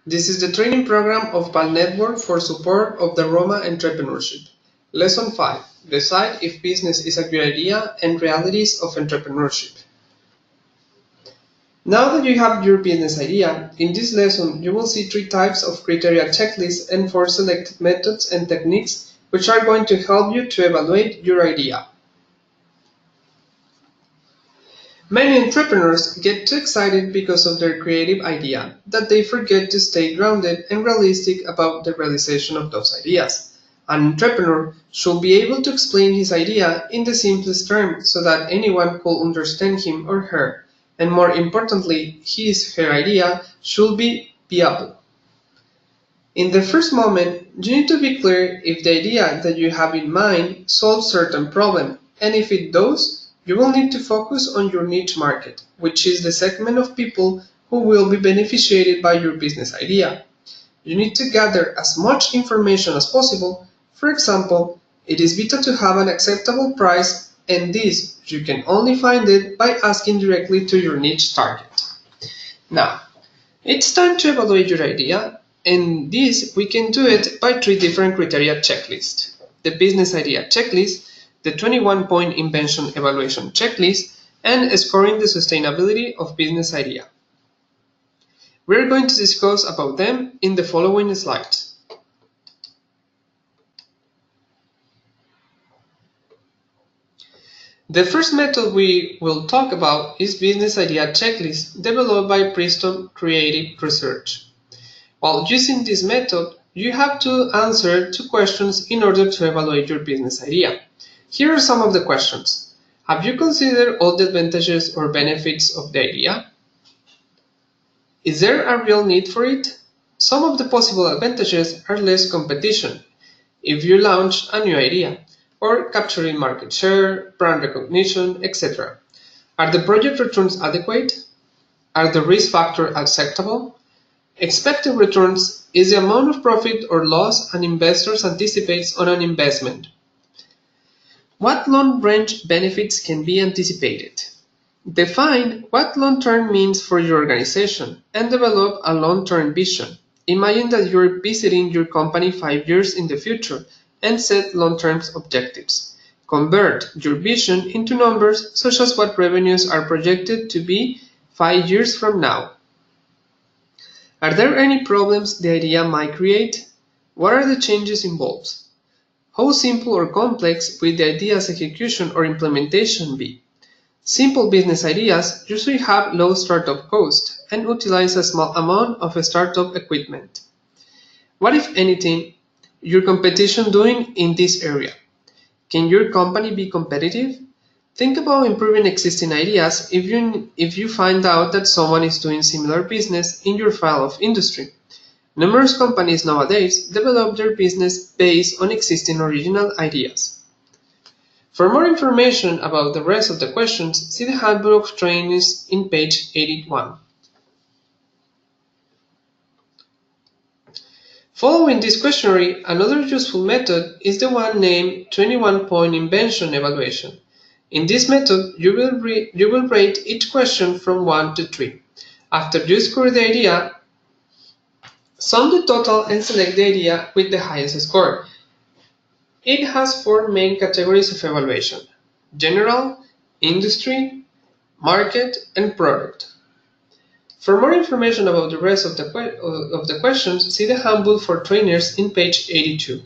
This is the training program of PAL Network for support of the Roma entrepreneurship. Lesson 5. Decide if business is a good idea and realities of entrepreneurship. Now that you have your business idea, in this lesson you will see 3 types of criteria checklists and 4 selected methods and techniques which are going to help you to evaluate your idea. Many entrepreneurs get too excited because of their creative idea that they forget to stay grounded and realistic about the realization of those ideas. An entrepreneur should be able to explain his idea in the simplest terms so that anyone could understand him or her, and more importantly, her idea should be viable. In the first moment, you need to be clear if the idea that you have in mind solves certain problem, and if it does, you will need to focus on your niche market, which is the segment of people who will be beneficiated by your business idea. You need to gather as much information as possible. For example, it is vital to have an acceptable price, and this you can only find it by asking directly to your niche target. Now, it's time to evaluate your idea, and this we can do it by 3 different criteria checklists. The business idea checklist, the 21-point invention evaluation checklist, and scoring the sustainability of business idea. We're going to discuss about them in the following slides. The first method we will talk about is business idea checklist developed by Princeton Creative Research. While using this method, you have to answer 2 questions in order to evaluate your business idea. Here are some of the questions. Have you considered all the advantages or benefits of the idea? Is there a real need for it? Some of the possible advantages are less competition if you launch a new idea, or capturing market share, brand recognition, etc. Are the project returns adequate? Are the risk factors acceptable? Expected returns is the amount of profit or loss an investor anticipates on an investment. What long-range benefits can be anticipated? Define what long-term means for your organization and develop a long-term vision. Imagine that you're visiting your company 5 years in the future and set long-term objectives. Convert your vision into numbers such as what revenues are projected to be 5 years from now. Are there any problems the idea might create? What are the changes involved? How simple or complex will the idea's execution or implementation be? Simple business ideas usually have low startup cost and utilize a small amount of startup equipment. What, if anything, your competition doing in this area? Can your company be competitive? Think about improving existing ideas if you find out that someone is doing similar business in your field of industry. Numerous companies nowadays develop their business based on existing original ideas. For more information about the rest of the questions, see the Handbook of Trainees in page 81. Following this questionnaire, another useful method is the one named 21-point invention evaluation. In this method, you will rate each question from 1 to 3. After you score the idea, sum the total and select the idea with the highest score. It has 4 main categories of evaluation: general, industry, market, and product. For more information about the rest of the questions, see the Handbook for Trainers in page 82.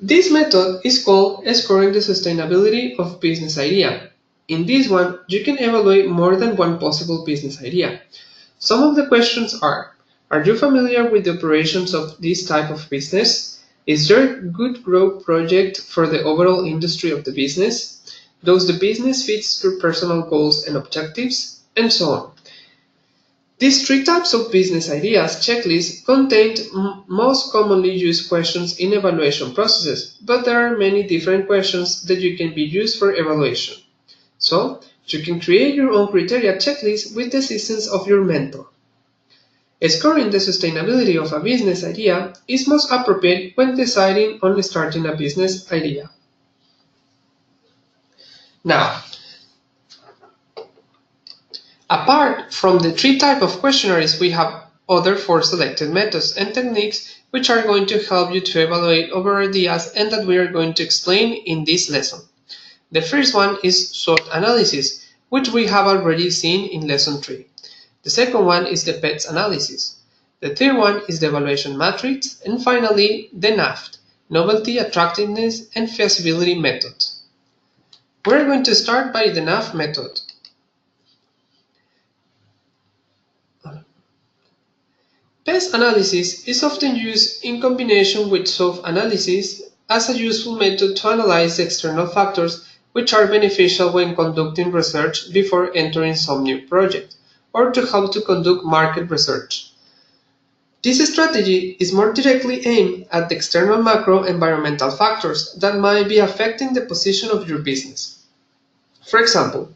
This method is called scoring the sustainability of business idea. In this one, you can evaluate more than one possible business idea. Some of the questions are you familiar with the operations of this type of business? Is there a good growth project for the overall industry of the business? Does the business fit your personal goals and objectives? And so on. These 3 types of business ideas checklist contain most commonly used questions in evaluation processes, but there are many different questions that you can be used for evaluation. So, you can create your own criteria checklist with the assistance of your mentor. Scoring the sustainability of a business idea is most appropriate when deciding on starting a business idea. Now, Apart from the three types of questionnaires, we have other four selected methods and techniques which are going to help you to evaluate our ideas and that we are going to explain in this lesson. The first one is SWOT analysis, which we have already seen in lesson 3. The second one is the PETS analysis. The third one is the evaluation matrix, and finally the NAFT, novelty, attractiveness, and feasibility method. We're going to start by the NAFT method. PES analysis is often used in combination with SWOT analysis as a useful method to analyze external factors which are beneficial when conducting research before entering some new project, or to help to conduct market research. This strategy is more directly aimed at the external macro environmental factors that might be affecting the position of your business. For example,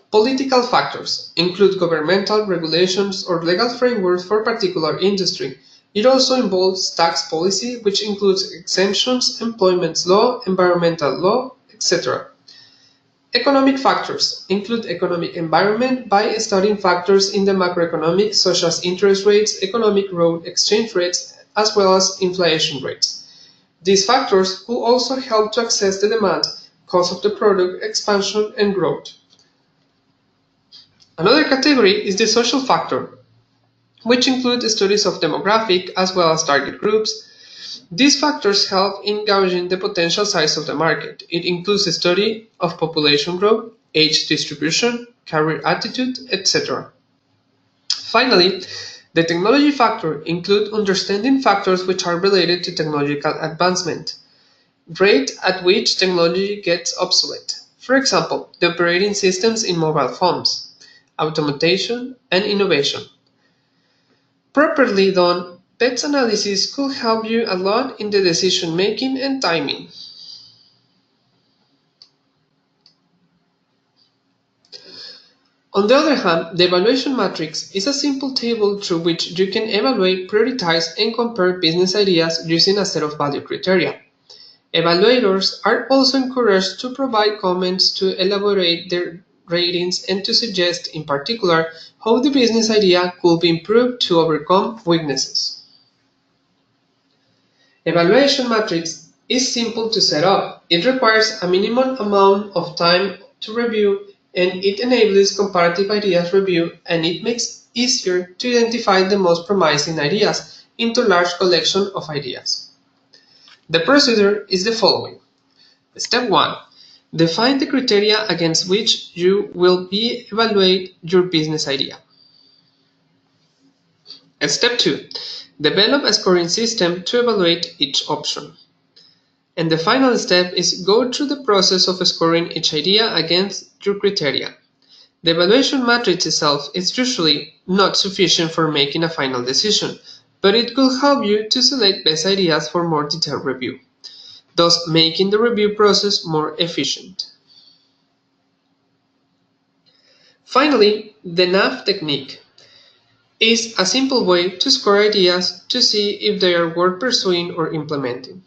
political factors include governmental regulations or legal frameworks for a particular industry. It also involves tax policy, which includes exemptions, employment law, environmental law, etc. Economic factors include economic environment by studying factors in the macroeconomics such as interest rates, economic growth, exchange rates, as well as inflation rates. These factors will also help to assess the demand, cost of the product, expansion, and growth. Another category is the social factor, which include studies of demographic as well as target groups. These factors help in gauging the potential size of the market. It includes a study of population growth, age distribution, career attitude, etc. Finally, the technology factor includes understanding factors which are related to technological advancement, rate at which technology gets obsolete. For example, the operating systems in mobile phones, automation, and innovation. Properly done, PETS analysis could help you a lot in the decision making and timing. On the other hand, the evaluation matrix is a simple table through which you can evaluate, prioritize, and compare business ideas using a set of value criteria. Evaluators are also encouraged to provide comments to elaborate their ratings and to suggest, in particular, how the business idea could be improved to overcome weaknesses. Evaluation matrix is simple to set up. It requires a minimum amount of time to review, and it enables comparative ideas review, and it makes it easier to identify the most promising ideas into a large collection of ideas. The procedure is the following. Step 1. Define the criteria against which you will evaluate your business idea. Step 2. Develop a scoring system to evaluate each option. And the final step is go through the process of scoring each idea against your criteria. The evaluation matrix itself is usually not sufficient for making a final decision, but it could help you to select best ideas for more detailed review, thus making the review process more efficient. Finally, the NAFT technique is a simple way to score ideas to see if they are worth pursuing or implementing.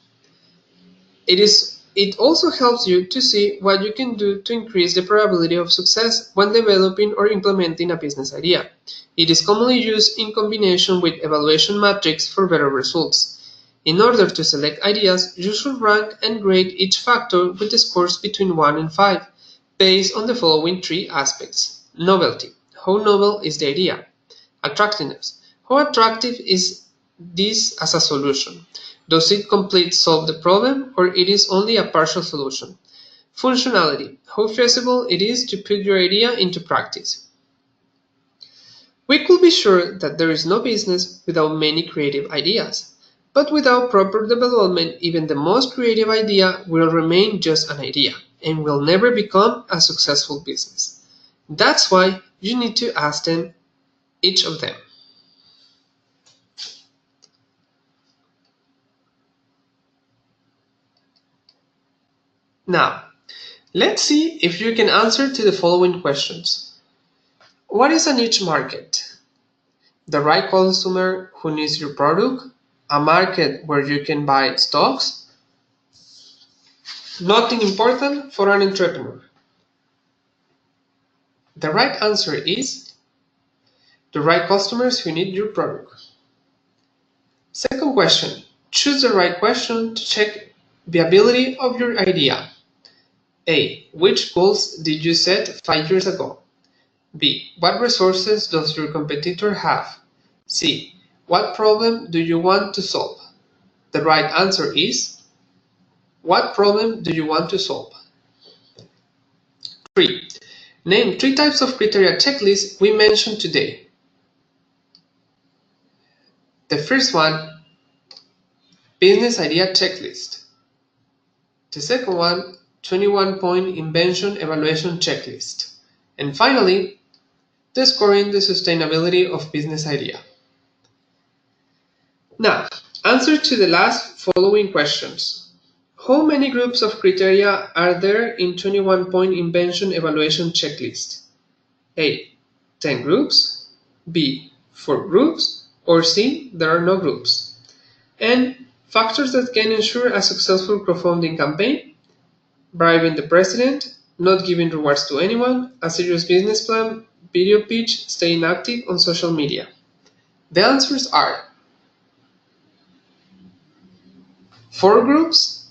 It also helps you to see what you can do to increase the probability of success when developing or implementing a business idea. It is commonly used in combination with evaluation matrix for better results. In order to select ideas, you should rank and grade each factor with the scores between 1 and 5, based on the following three aspects. Novelty. How novel is the idea? Attractiveness. How attractive is this as a solution? Does it completely solve the problem, or it is only a partial solution? Functionality. How feasible it is to put your idea into practice? We could be sure that there is no business without many creative ideas, but without proper development, even the most creative idea will remain just an idea and will never become a successful business. That's why you need to ask them each of them. Now, let's see if you can answer to the following questions. What is a niche market? The right consumer who needs your product? A market where you can buy stocks? Nothing important for an entrepreneur. The right answer is the right customers who need your product. Second question, choose the right question to check viability of your idea. A. Which goals did you set 5 years ago? B. What resources does your competitor have? C. What problem do you want to solve? The right answer is, what problem do you want to solve? 3. Name 3 types of criteria checklists we mentioned today. The first one, business idea checklist. The second one, 21-point invention evaluation checklist. And finally, scoring the sustainability of business idea. Now, answer to the last following questions. How many groups of criteria are there in 21-point invention evaluation checklist? A. 10 groups. B. 4 groups. Or C. There are no groups. And factors that can ensure a successful crowdfunding campaign: bribing the president, not giving rewards to anyone, a serious business plan, video pitch, staying active on social media. The answers are 4 groups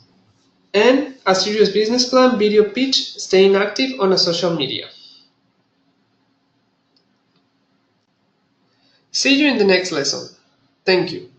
and a serious business plan, video pitch, staying active on a social media. See you in the next lesson. Thank you.